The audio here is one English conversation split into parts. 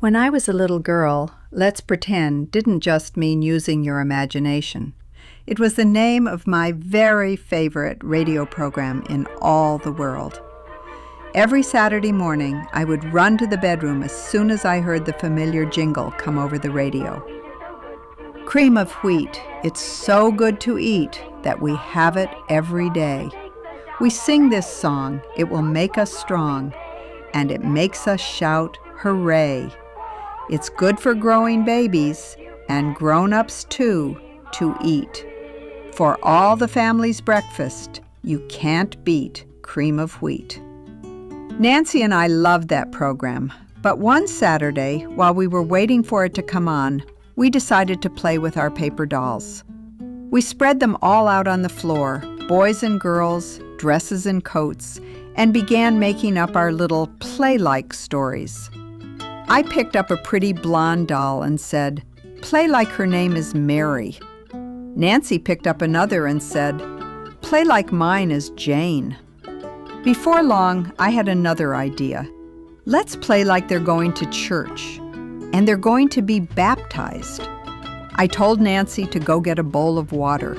When I was a little girl, let's pretend didn't just mean using your imagination. It was the name of my very favorite radio program in all the world. Every Saturday morning, I would run to the bedroom as soon as I heard the familiar jingle come over the radio. Cream of wheat, it's so good to eat that we have it every day. We sing this song, it will make us strong, and it makes us shout, hooray! It's good for growing babies, and grown-ups too, to eat. For all the family's breakfast, you can't beat cream of wheat. Nancy and I loved that program, but one Saturday, while we were waiting for it to come on, we decided to play with our paper dolls. We spread them all out on the floor, boys and girls, dresses and coats, and began making up our little play-like stories. I picked up a pretty blonde doll and said, "Play like her name is Mary." Nancy picked up another and said, "Play like mine is Jane." Before long, I had another idea. Let's play like they're going to church, and they're going to be baptized. I told Nancy to go get a bowl of water.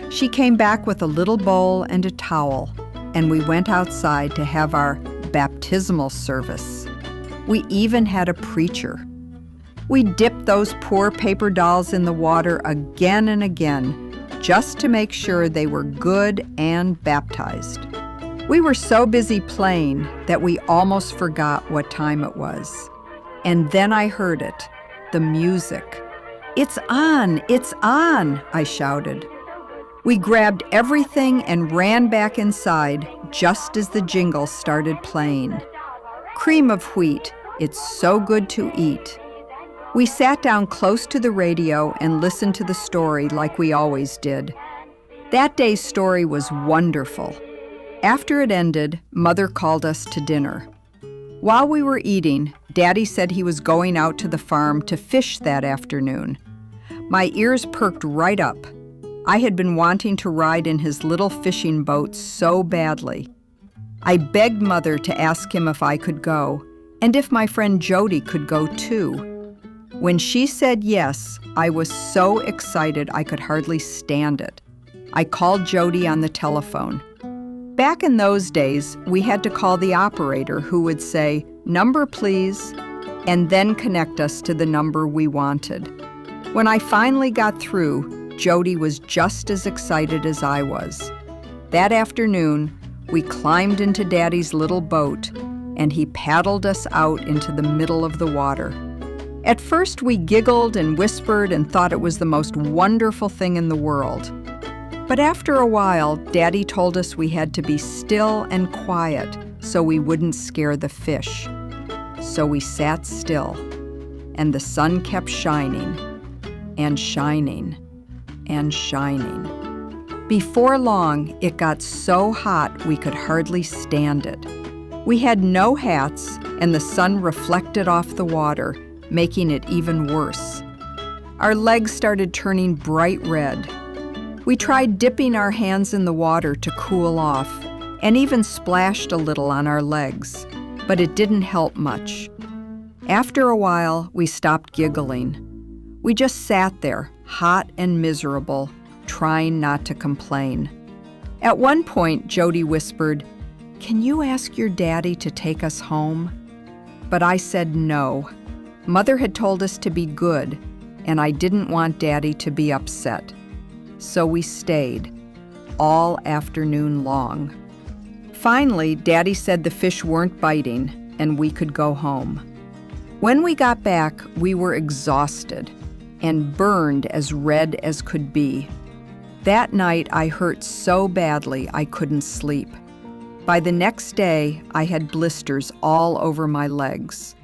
She came back with a little bowl and a towel, and we went outside to have our baptismal service. We even had a preacher. We dipped those poor paper dolls in the water again and again, just to make sure they were good and baptized. We were so busy playing that we almost forgot what time it was. And then I heard it, the music. "It's on! It's on!" I shouted. We grabbed everything and ran back inside just as the jingle started playing. Cream of wheat, it's so good to eat. We sat down close to the radio and listened to the story like we always did. That day's story was wonderful. After it ended, Mother called us to dinner. While we were eating, Daddy said he was going out to the farm to fish that afternoon. My ears perked right up. I had been wanting to ride in his little fishing boat so badly. I begged Mother to ask him if I could go, and if my friend Jody could go too. When she said yes, I was so excited I could hardly stand it. I called Jody on the telephone. Back in those days, we had to call the operator who would say, "Number please," and then connect us to the number we wanted. When I finally got through, Jody was just as excited as I was. That afternoon, we climbed into Daddy's little boat, and he paddled us out into the middle of the water. At first, we giggled and whispered and thought it was the most wonderful thing in the world. But after a while, Daddy told us we had to be still and quiet so we wouldn't scare the fish. So we sat still, and the sun kept shining, and shining, and shining. Before long, it got so hot we could hardly stand it. We had no hats, and the sun reflected off the water, making it even worse. Our legs started turning bright red. We tried dipping our hands in the water to cool off, and even splashed a little on our legs, but it didn't help much. After a while, we stopped giggling. We just sat there, hot and miserable, trying not to complain. At one point, Jody whispered, "Can you ask your daddy to take us home?" But I said no. Mother had told us to be good, and I didn't want Daddy to be upset. So we stayed, all afternoon long. Finally, Daddy said the fish weren't biting, and we could go home. When we got back, we were exhausted and burned as red as could be. That night, I hurt so badly I couldn't sleep. By the next day, I had blisters all over my legs.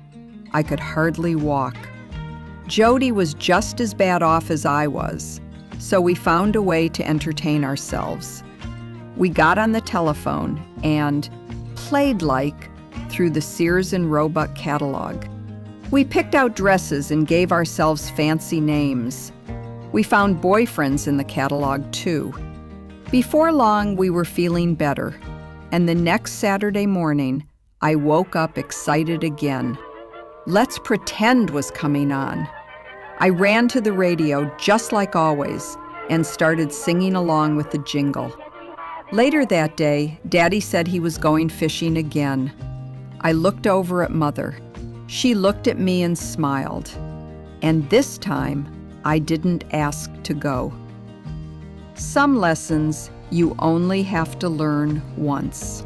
I could hardly walk. Jody was just as bad off as I was, so we found a way to entertain ourselves. We got on the telephone and played like through the Sears and Roebuck catalog. We picked out dresses and gave ourselves fancy names. We found boyfriends in the catalog too. Before long, we were feeling better, and the next Saturday morning, I woke up excited again. Let's Pretend was coming on. I ran to the radio just like always and started singing along with the jingle. Later that day, Daddy said he was going fishing again. I looked over at Mother. She looked at me and smiled. And this time, I didn't ask to go. Some lessons you only have to learn once.